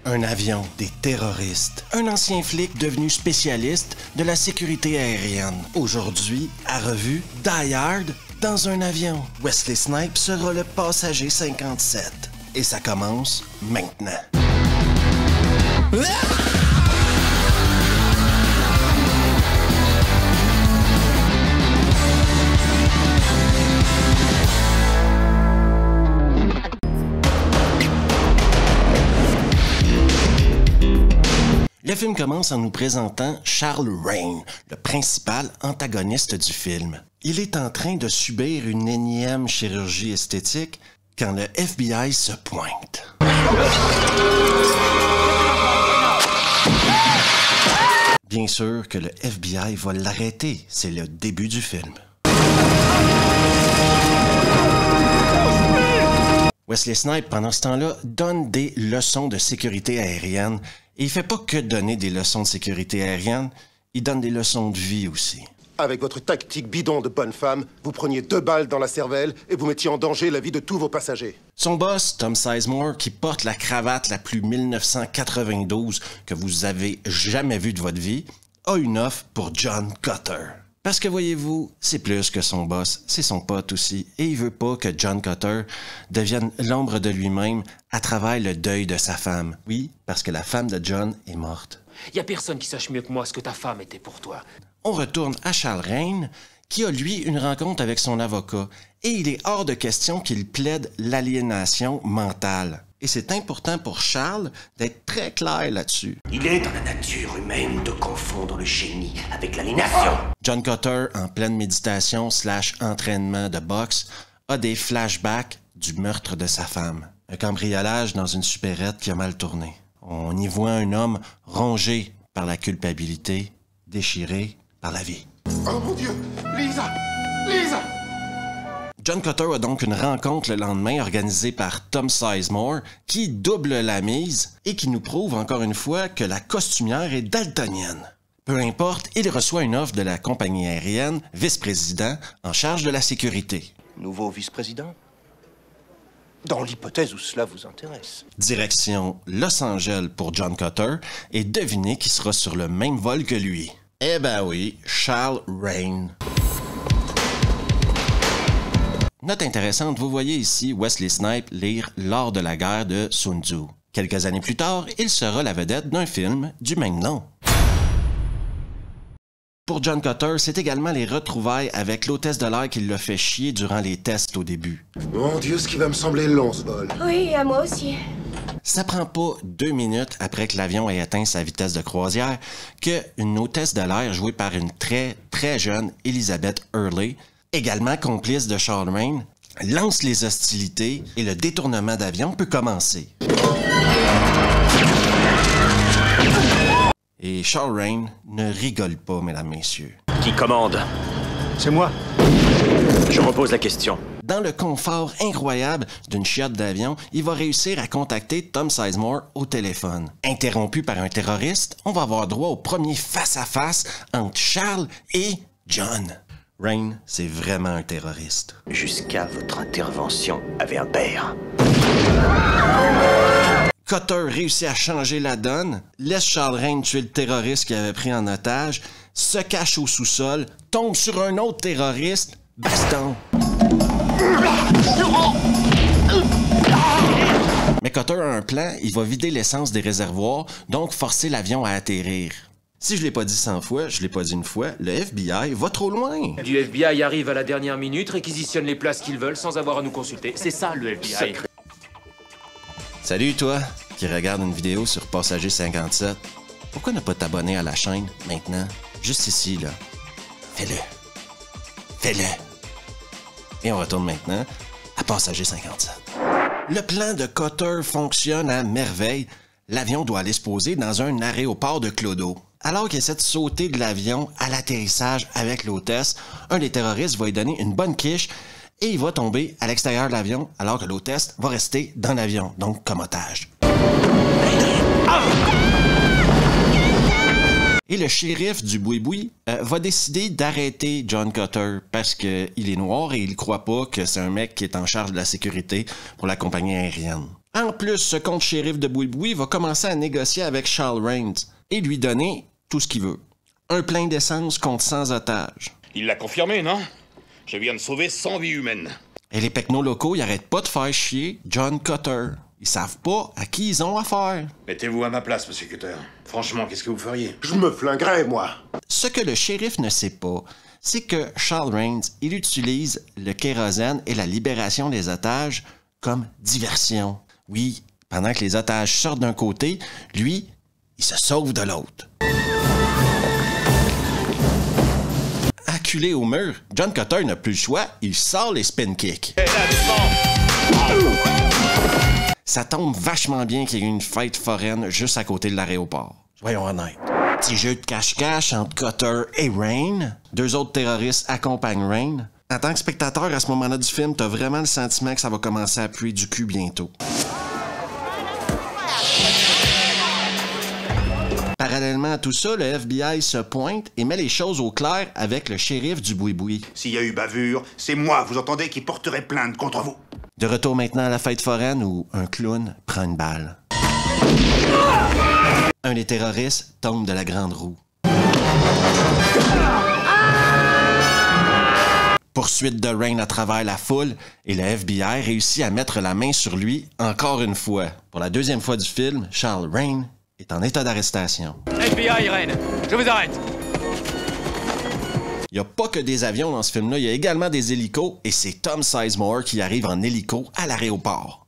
Un avion, des terroristes, un ancien flic devenu spécialiste de la sécurité aérienne. Aujourd'hui, à revue, Die Hard dans un avion. Wesley Snipes sera le passager 57. Et ça commence maintenant. Le film commence en nous présentant Charles Rane, le principal antagoniste du film. Il est en train de subir une énième chirurgie esthétique quand le FBI se pointe. Bien sûr que le FBI va l'arrêter, c'est le début du film. Wesley Snipes, pendant ce temps-là, donne des leçons de sécurité aérienne. Et il fait pas que donner des leçons de sécurité aérienne, il donne des leçons de vie aussi. Avec votre tactique bidon de bonne femme, vous preniez 2 balles dans la cervelle et vous mettiez en danger la vie de tous vos passagers. Son boss, Tom Sizemore, qui porte la cravate la plus 1992 que vous avez jamais vue de votre vie, a une offre pour John Cutter. Parce que voyez-vous, c'est plus que son boss, c'est son pote aussi, et il veut pas que John Cutter devienne l'ombre de lui-même à travers le deuil de sa femme. Oui, parce que la femme de John est morte. Y a personne qui sache mieux que moi ce que ta femme était pour toi. On retourne à Charles Rane, qui a lui une rencontre avec son avocat, et il est hors de question qu'il plaide l'aliénation mentale. Et c'est important pour Charles d'être très clair là-dessus. Il est dans la nature humaine de confondre le génie avec l'aliénation. John Cutter, en pleine méditation / entraînement de boxe, a des flashbacks du meurtre de sa femme. Un cambriolage dans une supérette qui a mal tourné. On y voit un homme rongé par la culpabilité, déchiré par la vie. Oh mon Dieu! Lisa! Lisa! John Cutter a donc une rencontre le lendemain organisée par Tom Sizemore qui double la mise et qui nous prouve encore une fois que la costumière est daltonienne. Peu importe, il reçoit une offre de la compagnie aérienne, vice-président, en charge de la sécurité. Nouveau vice-président? Dans l'hypothèse où cela vous intéresse. Direction Los Angeles pour John Cutter et devinez qui sera sur le même vol que lui. Eh ben oui, Charles Rane. Note intéressante, vous voyez ici Wesley Snipes lire L'art de la guerre de Sun Tzu. Quelques années plus tard, il sera la vedette d'un film du même nom. Pour John Cutter, c'est également les retrouvailles avec l'hôtesse de l'air qui l'a fait chier durant les tests au début. Mon Dieu, ce qui va me sembler long, ce vol. Oui, à moi aussi. Ça prend pas 2 minutes après que l'avion ait atteint sa vitesse de croisière qu'une hôtesse de l'air jouée par une très jeune Elizabeth Hurley, également complice de Charles Rane, lance les hostilités et le détournement d'avion peut commencer. Et Charles Rane ne rigole pas, mesdames, messieurs. Qui commande? C'est moi. Je repose la question. Dans le confort incroyable d'une chiotte d'avion, il va réussir à contacter Tom Sizemore au téléphone. Interrompu par un terroriste, on va avoir droit au premier face-à-face entre Charles et John. Rane, c'est vraiment un terroriste. Jusqu'à votre intervention avait un père. Cutter réussit à changer la donne, laisse Charles Rane tuer le terroriste qu'il avait pris en otage, se cache au sous-sol, tombe sur un autre terroriste, baston. Mais Cutter a un plan, il va vider l'essence des réservoirs, donc forcer l'avion à atterrir. Si je l'ai pas dit 100 fois, je l'ai pas dit une fois, le FBI va trop loin. Du FBI arrive à la dernière minute, réquisitionne les places qu'ils veulent sans avoir à nous consulter. C'est ça, le FBI. Salut toi, qui regarde une vidéo sur Passager 57. Pourquoi ne pas t'abonner à la chaîne maintenant? Juste ici, là. Fais-le. Fais-le. Et on retourne maintenant à Passager 57. Le plan de Cutter fonctionne à merveille. L'avion doit aller se poser dans un aéroport de Clodo. Alors qu'il essaie de sauter de l'avion à l'atterrissage avec l'hôtesse, un des terroristes va lui donner une bonne quiche et il va tomber à l'extérieur de l'avion alors que l'hôtesse va rester dans l'avion, donc comme otage. Et le shérif du Boui-Boui va décider d'arrêter John Cutter parce qu'il est noir et il croit pas que c'est un mec qui est en charge de la sécurité pour la compagnie aérienne. En plus, ce compte shérif de Boui-Boui va commencer à négocier avec Charles Rains et lui donner tout ce qu'il veut. Un plein d'essence contre 100 otages. Il l'a confirmé, non? Je viens de sauver 100 vies humaines. Et les pecnos locaux, ils arrêtent pas de faire chier John Cutter. Ils savent pas à qui ils ont affaire. Mettez-vous à ma place, monsieur Cutter. Franchement, qu'est-ce que vous feriez? Je me flinguerais, moi. Ce que le shérif ne sait pas, c'est que Charles Rains, il utilise le kérosène et la libération des otages comme diversion. Oui, pendant que les otages sortent d'un côté, lui, il se sauve de l'autre. Acculé au mur, John Cutter n'a plus le choix, il sort les spin kicks. Ça tombe vachement bien qu'il y ait une fête foraine juste à côté de l'aéroport. Soyons honnêtes. Petit jeu de cache-cache entre Cutter et Rain. Deux autres terroristes accompagnent Rain. En tant que spectateur, à ce moment-là du film, t'as vraiment le sentiment que ça va commencer à puer du cul bientôt. Parallèlement à tout ça, le FBI se pointe et met les choses au clair avec le shérif du Boui-Boui. S'il y a eu bavure, c'est moi, vous entendez, qui porterai plainte contre vous. De retour maintenant à la fête foraine où un clown prend une balle. Un des terroristes tombe de la grande roue. Poursuite de Rain à travers la foule et le FBI réussit à mettre la main sur lui encore une fois. Pour la deuxième fois du film, Charles Rain est en état d'arrestation. FBI, Rain, je vous arrête. Il n'y a pas que des avions dans ce film-là, il y a également des hélicos et c'est Tom Sizemore qui arrive en hélico à l'aéroport.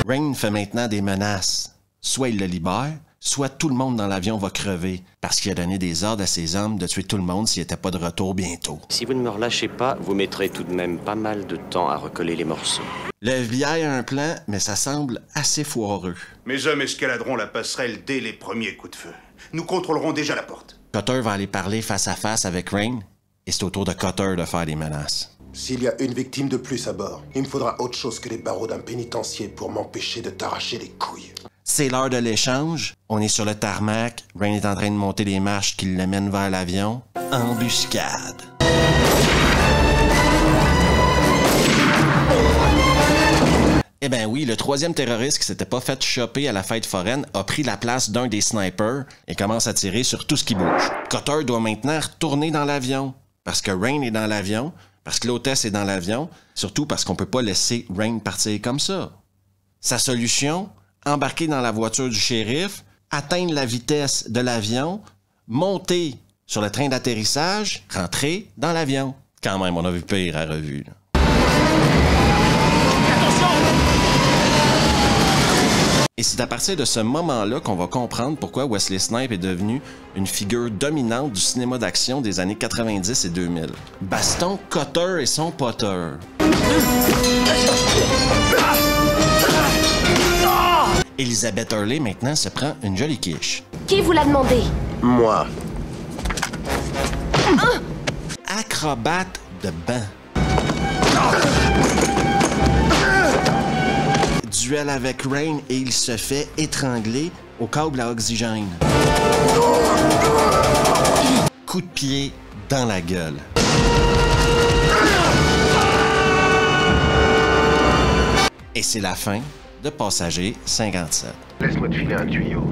Rain fait maintenant des menaces. Soit il le libère, soit tout le monde dans l'avion va crever parce qu'il a donné des ordres à ses hommes de tuer tout le monde s'il n'était pas de retour bientôt. Si vous ne me relâchez pas, vous mettrez tout de même pas mal de temps à recoller les morceaux. Le FBI a un plan, mais ça semble assez foireux. Mes hommes escaladeront la passerelle dès les premiers coups de feu. Nous contrôlerons déjà la porte. Cutter va aller parler face à face avec Rain et c'est au tour de Cutter de faire des menaces. S'il y a une victime de plus à bord, il me faudra autre chose que les barreaux d'un pénitencier pour m'empêcher de t'arracher les couilles. C'est l'heure de l'échange. On est sur le tarmac. Rain est en train de monter les marches qui le mènent vers l'avion. Embuscade. Eh ben oui, le troisième terroriste qui s'était pas fait choper à la fête foraine a pris la place d'un des snipers et commence à tirer sur tout ce qui bouge. Cutter doit maintenant retourner dans l'avion. Parce que Rain est dans l'avion, parce que l'hôtesse est dans l'avion, surtout parce qu'on peut pas laisser Rain partir comme ça. Sa solution, embarquer dans la voiture du shérif, atteindre la vitesse de l'avion, monter sur le train d'atterrissage, rentrer dans l'avion. Quand même, on a vu pire à revue. Là. Et c'est à partir de ce moment-là qu'on va comprendre pourquoi Wesley Snipes est devenu une figure dominante du cinéma d'action des années 90 et 2000. Baston, Cutter et son Potter. Elizabeth Hurley, maintenant, se prend une jolie quiche. Qui vous l'a demandé? Moi. Acrobate de banc. Duel avec Rain et il se fait étrangler au câble à oxygène. Coup de pied dans la gueule. Et c'est la fin de Passager 57. Laisse-moi te filer un tuyau.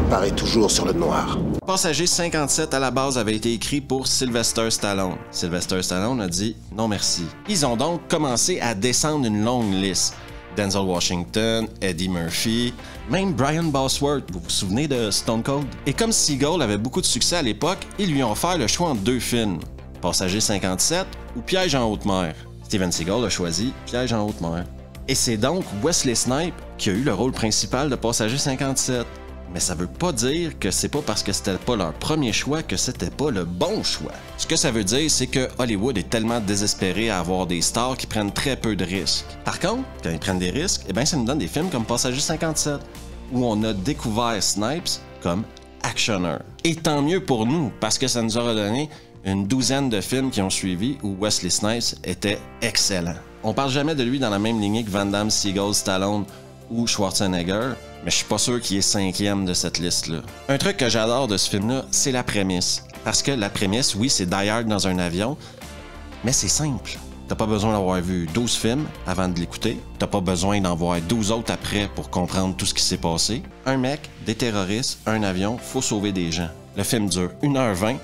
Parais toujours sur le noir. Passager 57 à la base avait été écrit pour Sylvester Stallone. Sylvester Stallone a dit non merci. Ils ont donc commencé à descendre une longue liste. Denzel Washington, Eddie Murphy, même Brian Bosworth, vous vous souvenez de Stone Cold? Et comme Seagull avait beaucoup de succès à l'époque, ils lui ont offert le choix entre deux films, Passager 57 ou Piège en haute mer. Steven Seagal a choisi Piège en haute mer. Et c'est donc Wesley Snipes qui a eu le rôle principal de Passager 57. Mais ça veut pas dire que c'est pas parce que c'était pas leur premier choix que c'était pas le bon choix. Ce que ça veut dire, c'est que Hollywood est tellement désespéré à avoir des stars qui prennent très peu de risques. Par contre, quand ils prennent des risques, eh bien ça nous donne des films comme Passager 57, où on a découvert Snipes comme actionneur. Et tant mieux pour nous, parce que ça nous aura donné une douzaine de films qui ont suivi où Wesley Snipes était excellent. On parle jamais de lui dans la même lignée que Van Damme, Seagal, Stallone ou Schwarzenegger, mais je suis pas sûr qu'il est cinquième de cette liste-là. Un truc que j'adore de ce film-là, c'est la prémisse. Parce que la prémisse, oui, c'est Die Hard dans un avion, mais c'est simple. T'as pas besoin d'avoir vu 12 films avant de l'écouter. T'as pas besoin d'en voir 12 autres après pour comprendre tout ce qui s'est passé. Un mec, des terroristes, un avion, faut sauver des gens. Le film dure 1h20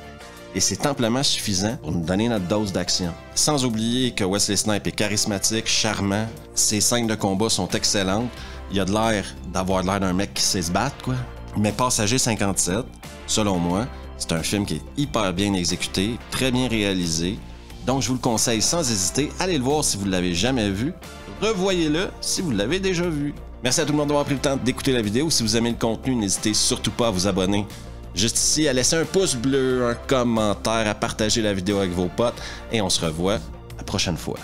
et c'est amplement suffisant pour nous donner notre dose d'action. Sans oublier que Wesley Snipes est charismatique, charmant, ses scènes de combat sont excellentes. Il a de l'air d'avoir l'air d'un mec qui sait se battre, quoi. Mais Passager 57, selon moi, c'est un film qui est hyper bien exécuté, très bien réalisé. Donc je vous le conseille sans hésiter, allez le voir si vous ne l'avez jamais vu, revoyez-le si vous l'avez déjà vu. Merci à tout le monde d'avoir pris le temps d'écouter la vidéo. Si vous aimez le contenu, n'hésitez surtout pas à vous abonner. Juste ici, à laisser un pouce bleu, un commentaire, à partager la vidéo avec vos potes et on se revoit la prochaine fois.